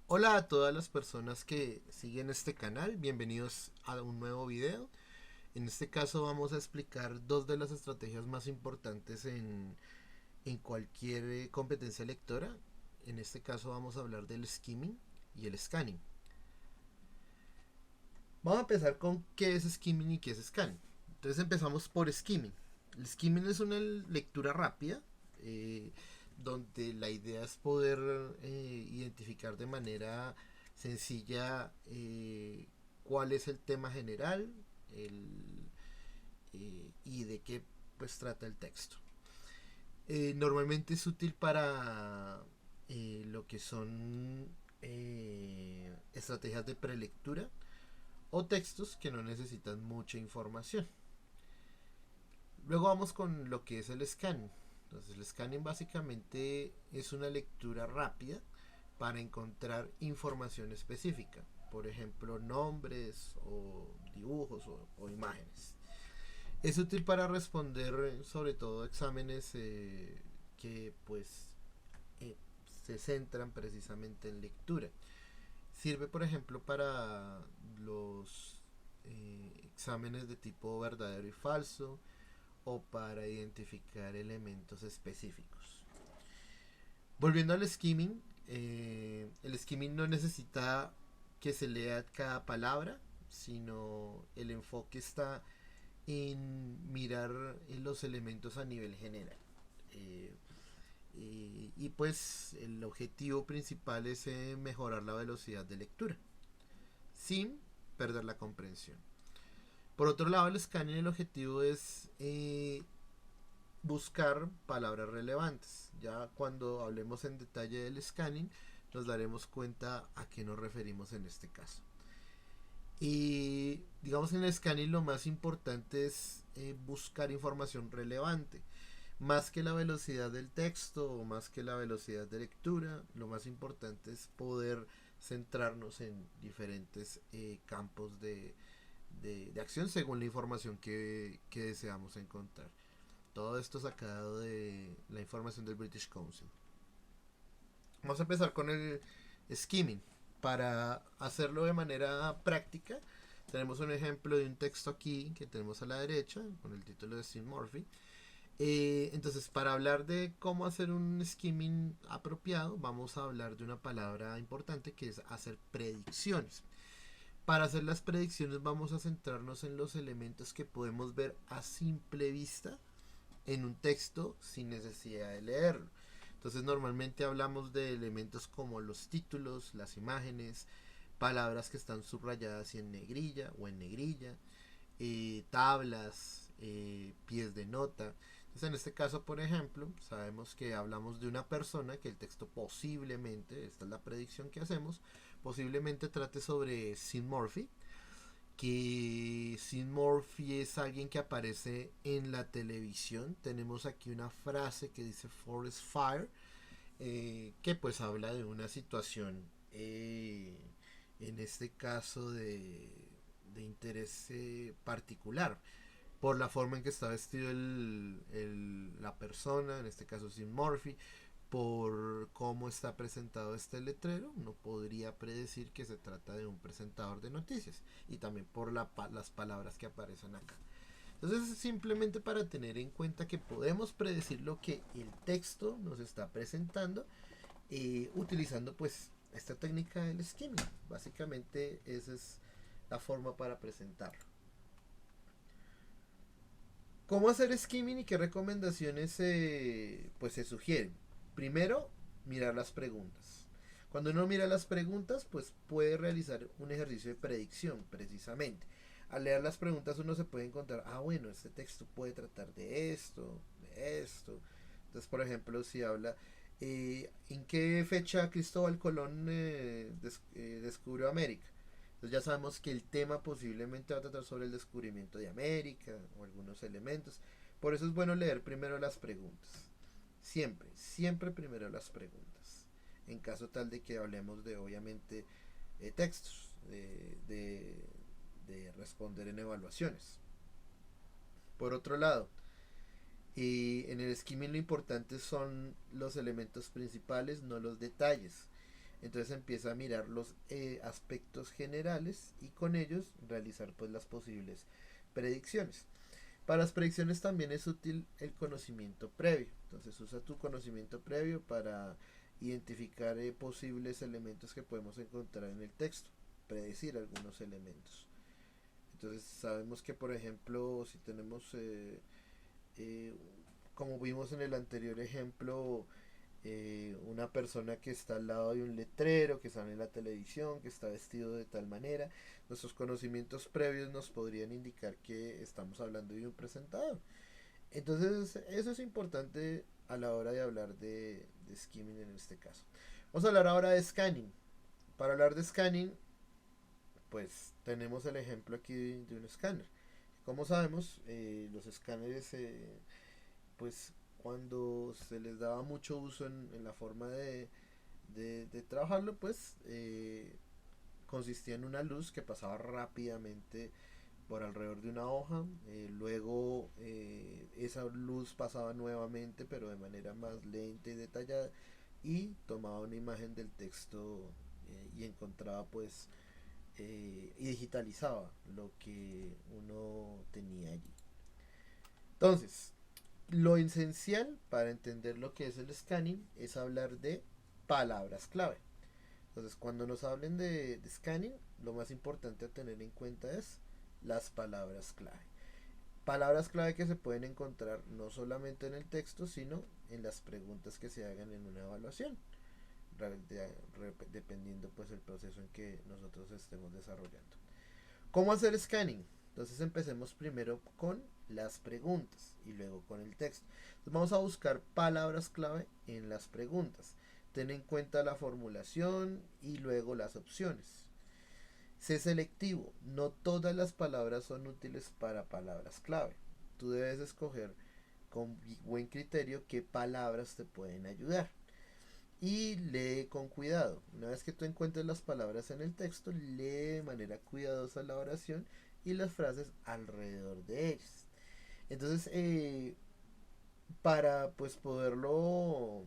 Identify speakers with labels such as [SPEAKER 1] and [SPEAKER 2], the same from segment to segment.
[SPEAKER 1] Hola a todas las personas que siguen este canal, bienvenidos a un nuevo video. En este caso vamos a explicar dos de las estrategias más importantes en cualquier competencia lectora. En este caso vamos a hablar del skimming y el scanning. Vamos a empezar con qué es skimming y qué es scanning. Entonces empezamos por skimming. El skimming es una lectura rápida, donde la idea es poder identificar de manera sencilla cuál es el tema general y de qué pues trata el texto. Normalmente es útil para lo que son estrategias de prelectura o textos que no necesitan mucha información. Luego vamos con lo que es el scanning. Entonces el scanning básicamente es una lectura rápida para encontrar información específica. Por ejemplo, nombres o dibujos o imágenes. Es útil para responder sobre todo exámenes que pues se centran precisamente en lectura. Sirve por ejemplo para los exámenes de tipo verdadero y falso, o para identificar elementos específicos. Volviendo al skimming, el skimming no necesita que se lea cada palabra, sino el enfoque está en mirar los elementos a nivel general. Eh, y pues el objetivo principal es mejorar la velocidad de lectura sin perder la comprensión. Por otro lado, el scanning, el objetivo es buscar palabras relevantes. Ya cuando hablemos en detalle del scanning, nos daremos cuenta a qué nos referimos en este caso. Y digamos en el scanning lo más importante es buscar información relevante. Más que la velocidad del texto o más que la velocidad de lectura, lo más importante es poder centrarnos en diferentes campos de acción según la información que deseamos encontrar. Todo esto sacado de la información del British Council. Vamos a empezar con el skimming. Para hacerlo de manera práctica, tenemos un ejemplo de un texto aquí que tenemos a la derecha con el título de Steve Murphy. Entonces, para hablar de cómo hacer un skimming apropiado, vamos a hablar de una palabra importante que es hacer predicciones. Para hacer las predicciones vamos a centrarnos en los elementos que podemos ver a simple vista en un texto sin necesidad de leerlo. Entonces normalmente hablamos de elementos como los títulos, las imágenes, palabras que están subrayadas y en negrilla o en negrilla, tablas, pies de nota. Entonces en este caso, por ejemplo, sabemos que hablamos de una persona que el texto posiblemente, esta es la predicción que hacemos, posiblemente trate sobre Sid Murphy, que Sid Murphy es alguien que aparece en la televisión. Tenemos aquí una frase que dice Forest Fire, que pues habla de una situación, en este caso de interés particular, por la forma en que está vestido la persona, en este caso Sid Murphy, por cómo está presentado este letrero, uno podría predecir que se trata de un presentador de noticias, y también por las palabras que aparecen acá. Entonces es simplemente para tener en cuenta que podemos predecir lo que el texto nos está presentando, utilizando pues esta técnica del skimming. Básicamente esa es la forma para presentarlo. ¿Cómo hacer skimming y qué recomendaciones pues se sugieren? Primero, mirar las preguntas. Cuando uno mira las preguntas, pues puede realizar un ejercicio de predicción, precisamente. Al leer las preguntas uno se puede encontrar, bueno, este texto puede tratar de esto, de esto. Entonces, por ejemplo, si habla, ¿en qué fecha Cristóbal Colón descubrió América? Entonces ya sabemos que el tema posiblemente va a tratar sobre el descubrimiento de América o algunos elementos. Por eso es bueno leer primero las preguntas. Siempre, siempre primero las preguntas. En caso tal de que hablemos de, obviamente, textos, de responder en evaluaciones. Por otro lado, en el skimming lo importante son los elementos principales, no los detalles. Entonces empieza a mirar los aspectos generales y con ellos realizar pues las posibles predicciones. Para las predicciones también es útil el conocimiento previo. Entonces usa tu conocimiento previo para identificar posibles elementos que podemos encontrar en el texto, predecir algunos elementos. Entonces sabemos que por ejemplo si tenemos, eh, como vimos en el anterior ejemplo, una persona que está al lado de un letrero, que sale en la televisión, que está vestido de tal manera, nuestros conocimientos previos nos podrían indicar que estamos hablando de un presentador. Entonces eso es importante a la hora de hablar de skimming en este caso. Vamos a hablar ahora de scanning. Para hablar de scanning, pues tenemos el ejemplo aquí de un escáner. Como sabemos, los escáneres, pues cuando se les daba mucho uso en la forma de trabajarlo, pues consistía en una luz que pasaba rápidamente por alrededor de una hoja, luego esa luz pasaba nuevamente pero de manera más lenta y detallada y tomaba una imagen del texto y encontraba pues y digitalizaba lo que uno tenía allí. Entonces, lo esencial para entender lo que es el scanning es hablar de palabras clave. Entonces, cuando nos hablen de scanning, lo más importante a tener en cuenta es las palabras clave. Palabras clave que se pueden encontrar no solamente en el texto, sino en las preguntas que se hagan en una evaluación, dependiendo pues el proceso en que nosotros estemos desarrollando. ¿Cómo hacer scanning? Entonces empecemos primero con las preguntas y luego con el texto. Entonces vamos a buscar palabras clave en las preguntas. Ten en cuenta la formulación y luego las opciones. Sé selectivo. No todas las palabras son útiles para palabras clave. Tú debes escoger con buen criterio qué palabras te pueden ayudar. Y lee con cuidado. Una vez que tú encuentres las palabras en el texto, lee de manera cuidadosa la oración y las frases alrededor de ellas. Entonces, para pues poderlo,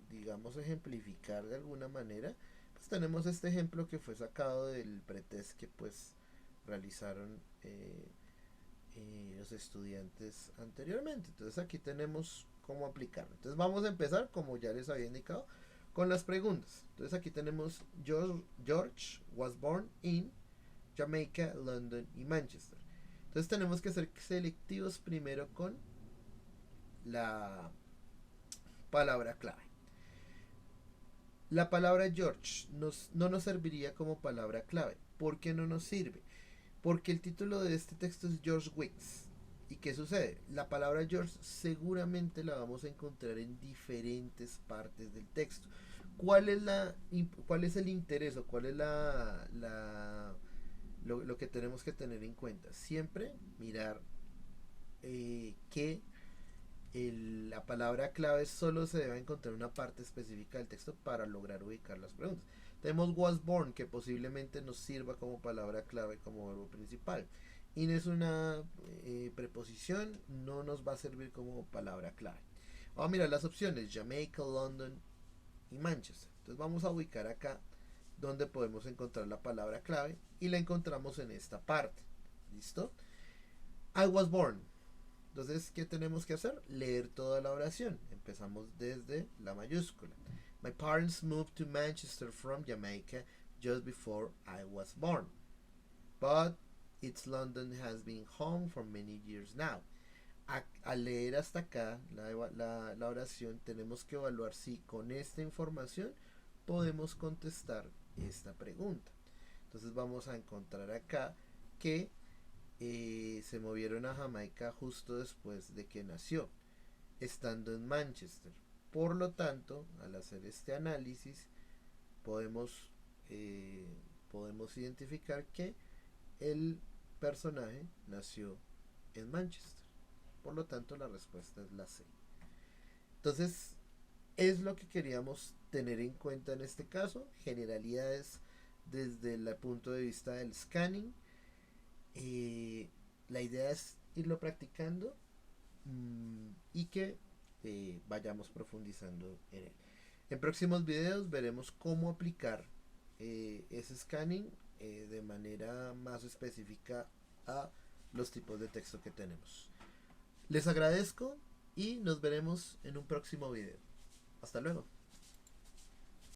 [SPEAKER 1] digamos, ejemplificar de alguna manera, pues tenemos este ejemplo que fue sacado del pretest que pues realizaron los estudiantes anteriormente. Entonces aquí tenemos cómo aplicarlo. Entonces vamos a empezar, como ya les había indicado, con las preguntas. Entonces aquí tenemos George was born in Jamaica, London y Manchester. Entonces tenemos que ser selectivos primero con la palabra clave. La palabra George no nos serviría como palabra clave. ¿Por qué no nos sirve? Porque el título de este texto es George Wicks. ¿Y qué sucede? La palabra George seguramente la vamos a encontrar en diferentes partes del texto. ¿Cuál es el interés o cuál es lo que tenemos que tener en cuenta? Siempre mirar que la palabra clave solo se debe encontrar en una parte específica del texto para lograr ubicar las preguntas. Tenemos was born, que posiblemente nos sirva como palabra clave, como verbo principal. In es una preposición, no nos va a servir como palabra clave. Vamos a mirar las opciones: Jamaica, London y Manchester. Entonces vamos a ubicar acá donde podemos encontrar la palabra clave y la encontramos en esta parte. ¿Listo? I was born. Entonces, ¿qué tenemos que hacer? Leer toda la oración. Empezamos desde la mayúscula. My parents moved to Manchester from Jamaica just before I was born. But its London has been home for many years now. Al leer hasta acá la oración, tenemos que evaluar si con esta información podemos contestar esta pregunta. Entonces vamos a encontrar acá que se movieron a Jamaica justo después de que nació, estando en Manchester. Por lo tanto, al hacer este análisis, podemos, eh, podemos identificar que el personaje nació en Manchester. Por lo tanto, la respuesta es la C. Entonces, es lo que queríamos tener en cuenta en este caso. Generalidades desde el punto de vista del scanning. La idea es irlo practicando y que vayamos profundizando en él. En próximos videos veremos cómo aplicar ese scanning de manera más específica a los tipos de texto que tenemos. Les agradezco y nos veremos en un próximo video. Hasta luego.